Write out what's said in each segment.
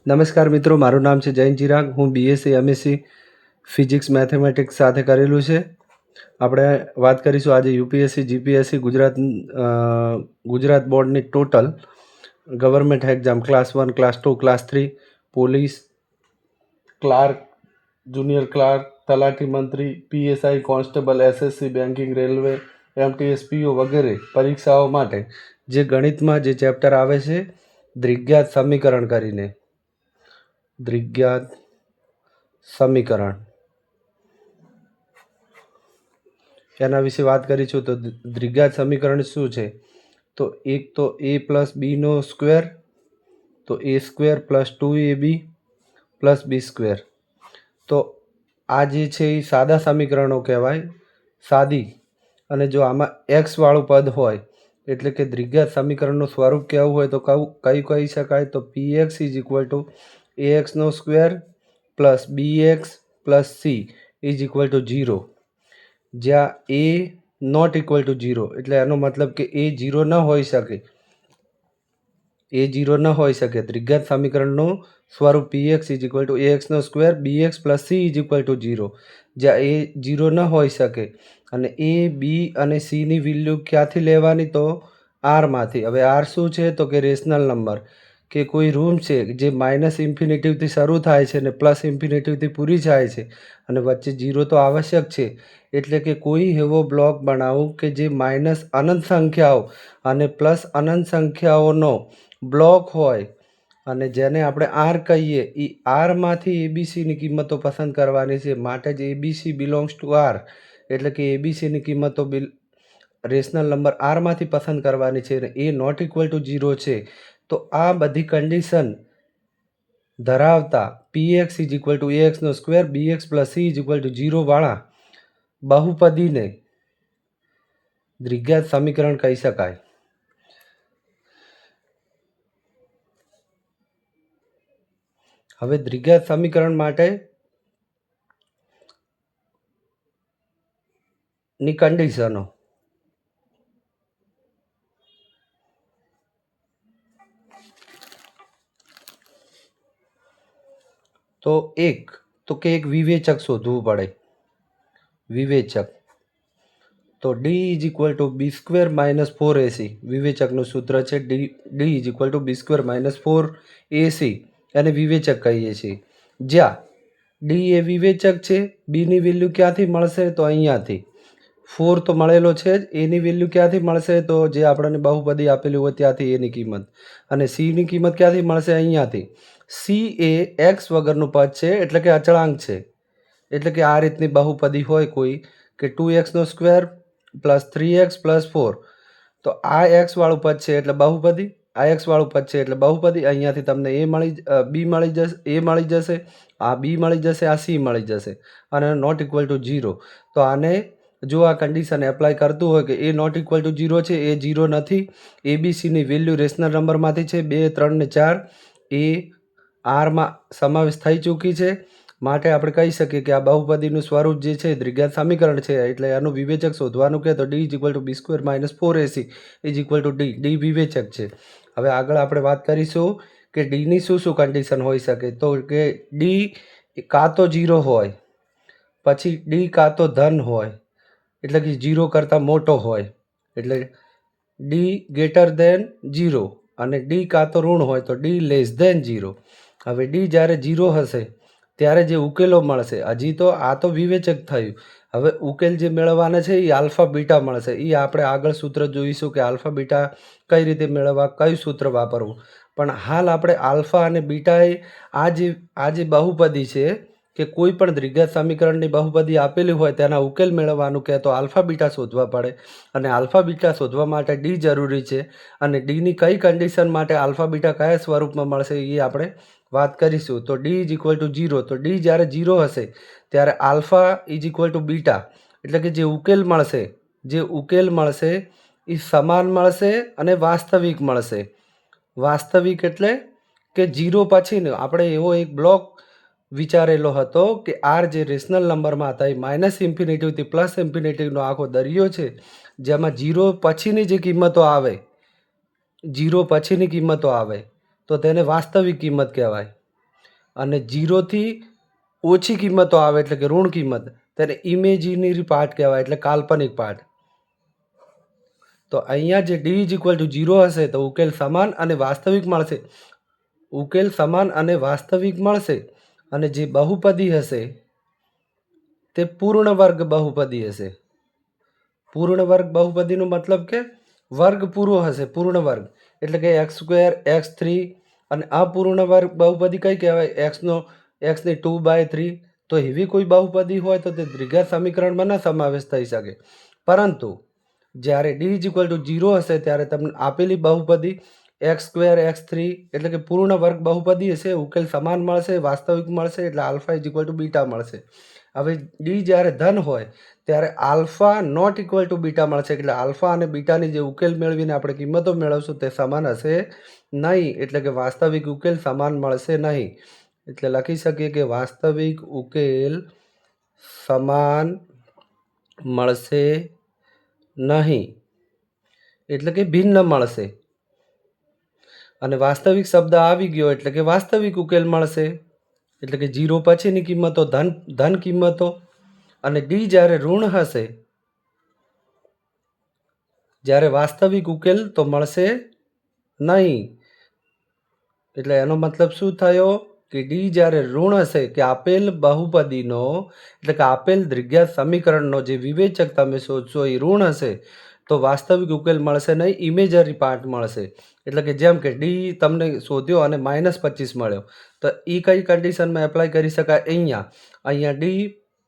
નમસ્કાર મિત્રો, મારું નામ છે જૈન ચિરાગ. હું બીએસસી એમએસસી ફિઝિક્સ મેથેમેટિક્સ સાથે કરેલું છે. આપણે વાત કરીશું આજે યુપીએસસી જીપીએસસી ગુજરાત બોર્ડની total government exam class 1, class 2, class 3, police, clerk, junior clerk, તલાટી મંત્રી, PSI, constable, SSC, banking, railway, MTS, પીઓ વગેરે પરીક્ષાઓ માટે જે ગણિતમાં જે ચેપ્ટર આવે છે દ્વિઘાત સમીકરણ કરીને, દ્વિઘાત સમીકરણ એના વિશે વાત કરીશું. તો દ્વિઘાત સમીકરણ શું છે? તો એક તો a પ્લસ બીનો સ્ક્વેર, તો a square plus 2ab plus b square. તો આ જે છે એ સાદા સમીકરણો કહેવાય, સાદી. અને જો આમાં એક્સવાળું પદ હોય એટલે કે દ્વિઘાત સમીકરણનું સ્વરૂપ કહેવું હોય તો કયું કહી શકાય? તો px is equal two ax square plus bx plus c is equal two 0, જ્યાં a નોટ ઇક્વલ ટુ 0 એટલે એનો મતલબ કે એ 0 ન હોઈ શકે, દ્વિઘાત સમીકરણનું સ્વરૂપ px is equal two ax square bx plus c is equal two 0, જ્યાં એ 0 ન હોઈ શકે. અને a b અને c ની વેલ્યુ ક્યાંથી લેવાની? તો આરમાંથી. હવે આર શું છે? તો કે રેશનલ નંબર, કે કોઈ રૂમ છે જે માઇનસ ઇન્ફિનિટીવથી શરૂ થાય છે અને પ્લસ ઇન્ફિનિટીવથી પૂરી થાય છે અને વચ્ચે 0 તો આવશ્યક છે. એટલે કે કોઈ એવો બ્લોક બનાવો કે જે માઇનસ અનંત સંખ્યાઓ અને પ્લસ અનંત સંખ્યાઓનો બ્લોક હોય અને જેને આપણે આર કહીએ. એ આરમાંથી એબીસીની કિંમતો પસંદ કરવાની છે. માટે જ એબીસી બિલોંગ્સ ટુ આર, એટલે કે એબીસીની કિંમતો રેશનલ નંબર આરમાંથી પસંદ કરવાની છે અને એ નોટ ઇક્વલ ટુ 0 છે. તો આ બધી કન્ડિશન ધરાવતા px is equal two ax square bx plus c is equal two 0 વાળા બહુપદીને દ્વિઘાત સમીકરણ કહી શકાય. હવે દ્વિઘાત સમીકરણ માટે ની કન્ડિશનો. તો એક વિવેચક શોધવું પડે. વિવેચક તો d is equal to b square minus 4ac. વિવેચકનું સૂત્ર છે d is equal to b square minus 4ac. એને વિવેચક કહીએ છીએ. જ્યાં d એ વિવેચક છે, બીની વેલ્યુ ક્યાંથી મળશે? તો અહીંયાથી. 4 તો મળેલો છે જ, એની વેલ્યુ ક્યાંથી મળશે? તો જે આપણને બહુપદી આપેલી હોય ત્યાંથી એની કિંમત. અને સીની કિંમત ક્યાંથી મળશે? અહીંયાથી. સી એ એક્સ વગરનું પદ છે એટલે કે અચળાંક છે. એટલે કે આ રીતની બહુપદી હોય કોઈ કે 2x square plus 3x plus 4. તો આ એક્સ વાળું પદ છે એટલે બહુપદી, આ એક્સ વાળું પદ છે એટલે બહુપદી. અહીંયાથી તમને બી મળી જશે, એ મળી જશે, આ બી મળી જશે, આ સી મળી જશે અને નોટ ઇક્વલ ટુ 0. તો આને જો આ કન્ડિશન એપ્લાય કરતું હોય કે એ નોટ ઇક્વલ ટુ 0 છે, એ 0 નથી, એબીસીની વેલ્યુ રેશનલ નંબરમાંથી છે 2, 3 ને 4, એ આરમાં સમાવેશ થઈ ચૂકી છે. માટે આપણે કહી શકીએ કે આ બહુપદીનું સ્વરૂપ જે છે દ્વિઘાત સમીકરણ છે. એટલે એનું વિવેચક શોધવાનું કહે તો d is equal to b square minus 4ac is equal to d. D વિવેચક છે. હવે આગળ આપણે વાત કરીશું કે ડીની શું કન્ડિશન હોઈ શકે? તો કે ડી કાં તો 0 હોય, પછી ડી કાં તો ધન હોય એટલે કે 0 કરતાં મોટો હોય એટલે ડી ગ્રેટર દેન 0, અને ડી કાં તો ઋણ હોય તો ડી લેસ દેન 0. હવે ડી જ્યારે 0 હશે ત્યારે જે ઉકેલો મળશે, હજી તો આ તો વિવેચક થયું, હવે ઉકેલ જે મેળવવાના છે એ આલ્ફા બીટા મળશે. એ આપણે આગળ સૂત્ર જોઈશું કે આલ્ફા બીટા કઈ રીતે મેળવવા, કયું સૂત્ર વાપરવું. પણ હાલ આપણે આલ્ફા અને બીટાએ આ જે બહુપદી છે કે કોઈ પણ દ્વિઘાત સમીકરણની બહુપદી આપેલી હોય તેના ઉકેલ મેળવવાનું કહે તો આલ્ફા બીટા શોધવા પડે. અને આલ્ફા બીટા શોધવા માટે ડી જરૂરી છે. અને ડીની કઈ કન્ડિશન માટે આલ્ફા બીટા કયા સ્વરૂપમાં મળશે એ આપણે વાત કરીશું. તો ડી ઇઝ ઇક્વલ ટુ 0. તો ડી જ્યારે 0 હશે ત્યારે alpha is equal to beta, એટલે કે જે ઉકેલ મળશે એ સમાન મળશે અને વાસ્તવિક મળશે. વાસ્તવિક એટલે કે 0 પછીનો આપણે એવો એક બ્લોક વિચારેલો હતો કે આર જે રેશનલ નંબરમાં હતા એ માઇનસ ઇન્ફિનિટીવથી પ્લસ ઇન્ફિનિટીવનો આખો દરિયો છે, જેમાં 0 પછીની જે કિંમતો આવે તો તેને વાસ્તવિક કિંમત કહેવાય. અને 0થી ઓછી કિંમતો આવે એટલે કે ઋણ કિંમત તેને ઇમેજિનરી પાર્ટ કહેવાય, એટલે કાલ્પનિક પાર્ટ. તો અહીંયા જે ડી ઇઝ ઇક્વલ ટુ 0 હશે તો ઉકેલ સમાન અને વાસ્તવિક મળશે. ઉકેલ સમાન અને વાસ્તવિક મળશે. અને જે બહુપદી હશે તે પૂર્ણ વર્ગ બહુપદી હશે. પૂર્ણ વર્ગ બહુપદીનો મતલબ કે વર્ગ પૂરો હશે. પૂર્ણ વર્ગ એટલે કે x² x3 અને અપૂર્ણ વર્ગ બહુપદી કઈ કહેવાય? એક્સની 2/3. તો એવી કોઈ બહુપદી હોય તો તે દ્વિઘાત સમીકરણમાં ન સમાવેશ થઈ શકે. પરંતુ જ્યારે ડી ઇઝ ઇક્વલ ટુ 0 હશે ત્યારે તમને આપેલી બહુપદી x² x3 એટલે કે પૂર્ણ વર્ગ બહુપદી હશે. ઉકેલ સમાન મળશે, વાસ્તવિક મળશે, એટલે alpha is equal to beta મળશે. હવે ડી જ્યારે ધન હોય ત્યારે alpha not equal to beta મળશે, એટલે આલ્ફા અને બીટાની જે ઉકેલ મેળવીને આપણે કિંમતો મેળવશું તે સમાન હશે નહીં, એટલે કે વાસ્તવિક ઉકેલ સમાન મળશે નહીં. એટલે લખી શકીએ કે વાસ્તવિક ઉકેલ સમાન મળશે નહીં, એટલે કે ભિન્ન મળશે. અને વાસ્તવિક શબ્દ આવી ગયો એટલે કે વાસ્તવિક ઉકેલ મળશે, એટલે કે 0 પછીની કિંમતો ધન કિંમતો. અને ડી જ્યારે ઋણ હશે જ્યારે વાસ્તવિક ઉકેલ તો મળશે નહીં. એટલે એનો મતલબ શું થયો કે ડી જ્યારે ઋણ હશે કે આપેલ બહુપદીનો એટલે કે આપેલ દ્વિઘાત સમીકરણનો જે વિવેચક તમે શોધશો એ ઋણ હશે તો વાસ્તવિક ઉકેલ મળશે નહીં, ઇમેજરી પાર્ટ મળશે. એટલે કે જેમ કે ડી તમને શોધ્યો અને -25 મળ્યો તો એ કઈ કન્ડિશનમાં એપ્લાય કરી શકાય? અહીંયા ડી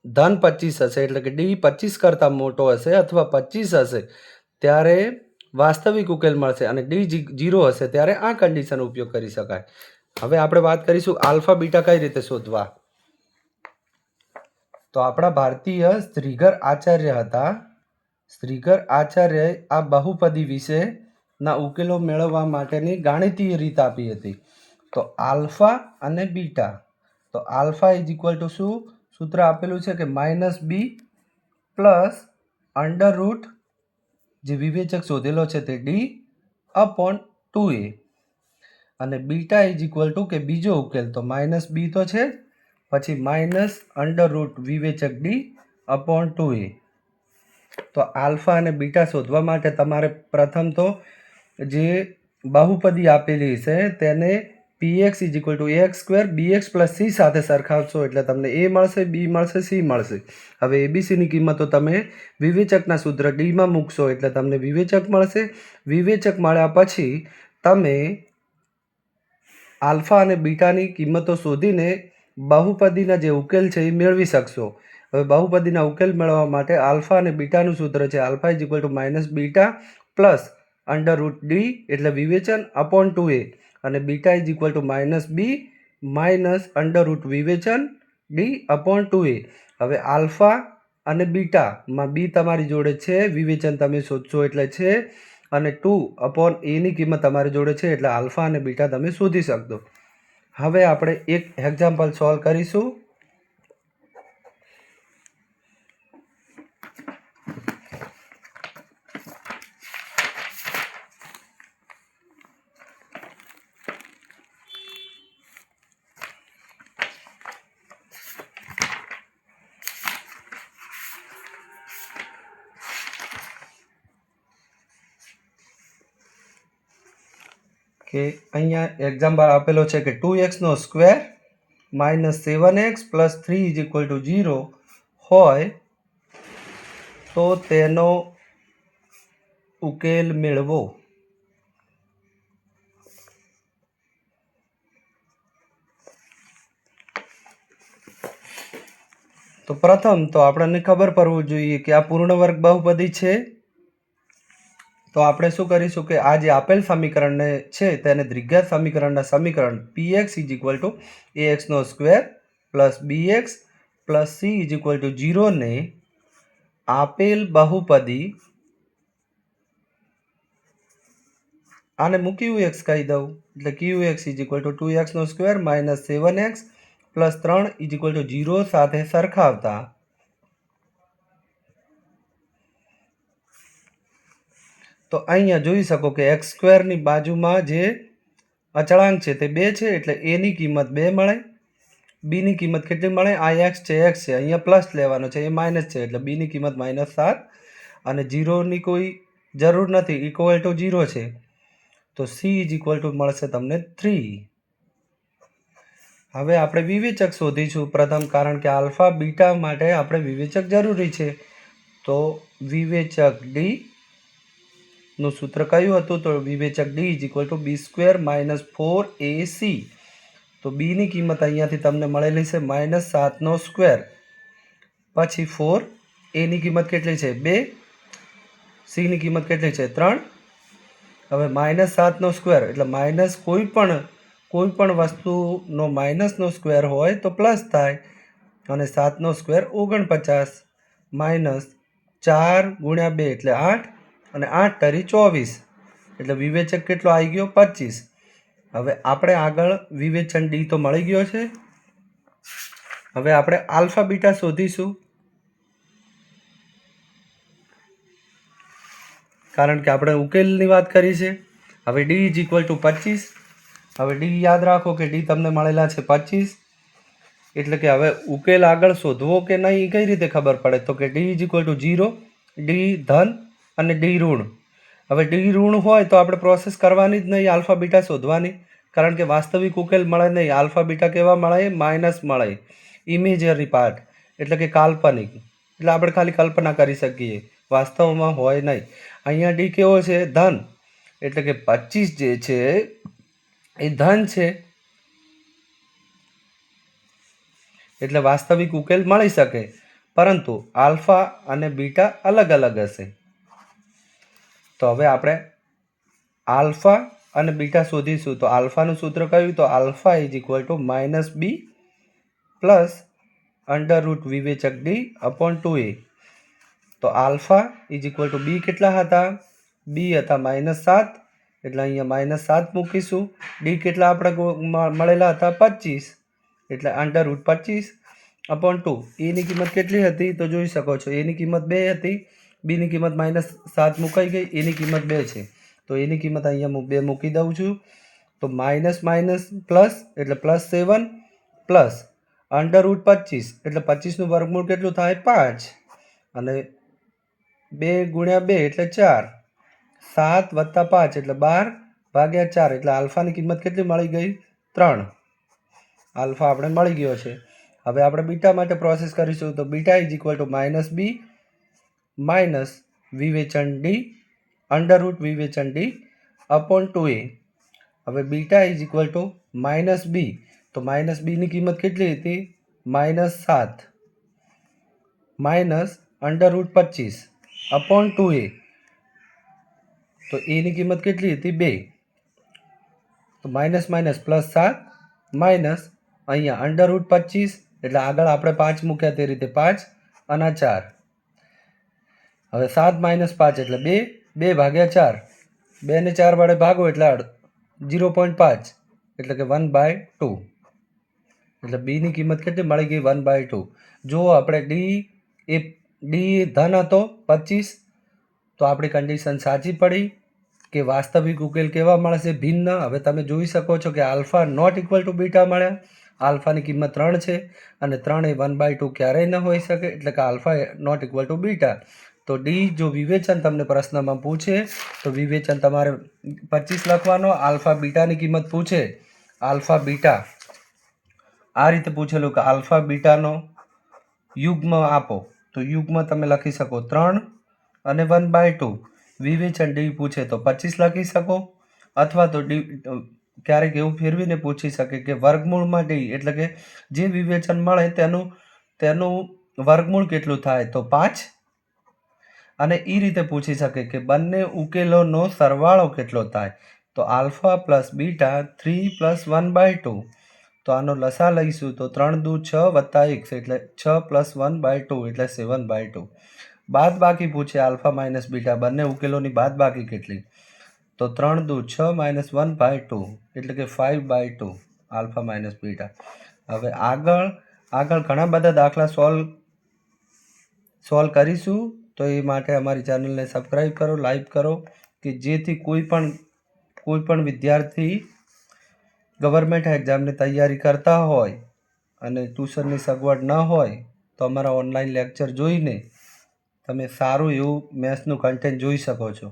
ધન 25 હશે એટલે કે ડી 25 કરતાં મોટો હશે અથવા 25 હશે ત્યારે વાસ્તવિક ઉકેલ મળશે, અને ડી 0 હશે ત્યારે આ કન્ડિશન ઉપયોગ કરી શકાય. હવે આપણે વાત કરીશું આલ્ફા બીટા કઈ રીતે શોધવા. તો આપણા ભારતીય શ્રીધર આચાર્ય હતા. શ્રીધર આચાર્યએ આ બહુપદી વિશેના ઉકેલો મેળવવા માટેની ગાણિતીય રીત આપી હતી. તો આલ્ફા અને બીટા. તો આલ્ફા ઇઝ ઇક્વલ ટુ શું સૂત્ર આપેલું છે કે -b પ્લસ અંડર રૂટ જે વિવેચક શોધેલો છે તે d અપોન 2a. અને બીટા ઇઝ ઇક્વલ ટુ કે બીજો ઉકેલ તો -b તો છે જ, પછી માઇનસ અંડર રૂટ વિવેચક d અપોન 2a. તો આલ્ફા અને બીટા શોધવા માટે તમારે પ્રથમ તો જે બહુપદી આપેલી છે તેને px is equal two ax² bx plus c સાથે સરખાવશો એટલે તમને a મળશે, b મળશે, c મળશે. હવે એબીસીની કિંમતો તમે વિવેચકના સૂત્ર ડીમાં મૂકશો એટલે તમને વિવેચક મળશે. વિવેચક મળ્યા પછી તમે આલ્ફા અને બીટાની કિંમતો શોધીને બહુપદીના જે ઉકેલ છે એ મેળવી શકશો. હવે બહુપદીના ઉકેલ મેળવવા માટે આલ્ફા અને બીટાનું સૂત્ર છે alpha is equal to -beta plus under route D એટલે વિવેચન અપોન 2a, અને beta is equal two -b minus under route વિવેચન ડી અપોન 2a. હવે આલ્ફા અને બીટામાં બી તમારી જોડે છે, વિવેચન તમે શોધશો એટલે છે, અને 2/a ની કિંમત તમારી જોડે છે એટલે આલ્ફા અને બીટા તમે શોધી શકશો. હવે આપણે એક એક્ઝામ્પલ સોલ્વ કરીશું. કે અહીંયા એક્ઝામ્પલ આપેલો છે કે 2x² -7x plus 3 is equal two 0 હોય તો તેનો ઉકેલ મેળવો. તો પ્રથમ તો આપણને ખબર પડવું જોઈએ કે આ પૂર્ણ વર્ગ બહુપદી છે. તો આપણે શું કરીશું કે આ જે આપેલ સમીકરણને છે તેને દ્વિઘાત સમીકરણના સમીકરણ px is equal two ax² plus bx plus c is equal two 0 ને આપેલ બહુપદી આને હું qx કહી દઉં એટલે qx is equal two 2x² -7x plus 3 is equal two 0 સાથે સરખાવતા તો અહીંયા જોઈ શકો કે x² ની બાજુમાં જે અચળાંક છે તે 2 છે એટલે a ની કિંમત 2 મળે. બીની કિંમત કેટલી મળે? આ એક્સ છે, એક્સ છે, અહીંયા પ્લસ લેવાનો છે, એ માઇનસ છે, એટલે બીની કિંમત -7 અને 0ની કોઈ જરૂર નથી, ઇક્વલ ટુ 0 છે. તો સી ઇઝ ઇક્વલ ટુ મળશે તમને 3. હવે આપણે વિવેચક શોધીશું પ્રથમ, કારણ કે આલ્ફા બીટા માટે આપણે વિવેચક જરૂરી છે. તો વિવેચક ડી નું સૂત્ર કયું હતું? તો વિવેચક D is equal two b² - 4ac. તો બીની કિંમત અહીંયાથી તમને મળેલી છે -7², પછી 4, એની કિંમત કેટલી છે? 2, સીની કિંમત કેટલી છે? 3. હવે -7² એટલે માઇનસ કોઈ પણ વસ્તુનો માઇનસનો સ્ક્વેર હોય તો પ્લસ થાય, અને 7² 49 માઇનસ 4 × 2 એટલે 8, અને 8 તરી 24, એટલે વિવેચક કેટલો આવી ગયો? 25. હવે આપણે આગળ વિવેચન ડી તો મળી ગયો છે. હવે આપણે આલ્ફા બીટા શોધીશું, કારણ કે આપણે ઉકેલની વાત કરી છે. હવે ડી ઇઝ ઇક્વલ ટુ 25. હવે ડી યાદ રાખો કે ડી તમને મળેલા છે 25, એટલે કે હવે ઉકેલ આગળ શોધવો કે નહીં એ કઈ રીતે ખબર પડે? તો કે D is equal two 0, D ધન અને ડી ઋણ. હવે ડી ઋણ હોય તો આપણે પ્રોસેસ કરવાની જ નહીં, આલ્ફા બીટા શોધવાની, કારણ કે વાસ્તવિક ઉકેલ મળે નહીં. આલ્ફા બીટા કેવા મળે? માઇનસ મળે, ઇમેજરી પાર્ટ, એટલે કે કાલ્પનિક, એટલે આપણે ખાલી કલ્પના કરી શકીએ, વાસ્તવમાં હોય નહીં. અહીંયા ડી કેવો છે? ધન, એટલે કે 25 જે છે એ ધન છે, એટલે વાસ્તવિક ઉકેલ મળી શકે, પરંતુ આલ્ફા અને બીટા અલગ અલગ હશે. તો હવે આપણે આલ્ફા અને બીટા શોધીશું. તો આલ્ફાનું સૂત્ર કયું? તો alpha is equal two -b plus √ વિવેચક ડી અપોન 2a. તો આલ્ફા ઇઝ ઇક્વલ ટુ બી કેટલા હતા? બી હતા -7, એટલે અહીંયા -7 મૂકીશું. ડી કેટલા આપણે મળેલા હતા? 25, એટલે √25 અપોન 2. એની કિંમત કેટલી હતી? તો જોઈ શકો છો, એની કિંમત 2 હતી, બીની કિંમત -7 મુકાઈ ગઈ, એની કિંમત 2 છે. તો એની કિંમત અહીંયા 2 મૂકી દઉં છું. તો માઇનસ પ્લસ એટલે +7 પ્લસ √25 એટલે 25નું વર્ગમૂળ કેટલું થાય? 5, અને 2 × 2 એટલે 4, 7 + 5 એટલે 12/4, એટલે આલ્ફાની કિંમત કેટલી મળી ગઈ? 3. આલ્ફા આપણે મળી ગયો છે. હવે આપણે બીટા માટે પ્રોસેસ કરીશું. તો beta is equal two -b minus વિવેચન ડી √ વિવેચન ડી અપોન 2a. હવે beta is equal two -b, તો -bની કિંમત કેટલી હતી? -7 માઇનસ √25 અપોન 2a. તો એની કિંમત કેટલી હતી? 2. તો -+7 માઇનસ અહીંયા √25, એટલે આગળ આપણે 5 મૂક્યા તે રીતે 5 અને 4. હવે 7 - 5 એટલે 2, 2/4, 2 ને 4 વડે ભાગો એટલે 0.5, એટલે કે 1/2. એટલે બીની કિંમત કેટલી મળી ગઈ? 1/2. જો આપણે ડી ધન હતો 25, તો આપણી કન્ડિશન સાચી પડી કે વાસ્તવિક ઉકેલ કેવા મળશે? ભિન્ન. હવે તમે જોઈ શકો છો કે alpha not equal to beta મળ્યા. આલ્ફાની કિંમત 3 છે, અને 3 એ 1/2 ક્યારેય ન હોઈ શકે, એટલે કે alpha not equal to beta. તો ડી જો વિવેચન તમને પ્રશ્નમાં પૂછે તો વિવેચન તમારે 25 લખવાનો. આલ્ફા બીટાની કિંમત પૂછે, આલ્ફા બીટા આ રીતે પૂછેલું કે આલ્ફા બીટાનો યુગ્મ આપો, તો યુગ્મ તમે લખી શકો 3 અને 1/2. વિવેચન ડી પૂછે તો 25 લખી શકો, અથવા તો ક્યારેક એવું ફેરવીને પૂછી શકે કે વર્ગમૂળમાં ડી, એટલે કે જે વિવેચન મળે તેનું વર્ગમૂળ કેટલું થાય? તો 5. અને એ રીતે પૂછી શકે કે બંને ઉકેલોનો સરવાળો કેટલો થાય? તો આલ્ફા પ્લસ બીટા 3 + 1/2. તો આનો લસા લઈશું તો 3 દુ 6 + 1, એટલે 6 + 1/2 એટલે 7/2. બાદ બાકી પૂછે આલ્ફા માઇનસ બીટા, બંને ઉકેલોની બાદ બાકી કેટલી? તો 3 દુ 6 - 1/2 એટલે કે 5/2 આલ્ફા માઇનસ બીટા. હવે આગળ ઘણા બધા દાખલા સોલ્વ કરીશું. તો એ માટે અમારી ચેનલને સબસ્ક્રાઈબ કરો, લાઈક કરો, કે જેથી કોઈ પણ વિદ્યાર્થી ગવર્મેન્ટ એક્ઝામની તૈયારી કરતા હોય અને ટ્યુશનની સગવડ ન હોય તો અમારા ઓનલાઈન લેક્ચર જોઈને તમે સારું એવું મેથ્સનું કન્ટેન્ટ જોઈ શકો છો.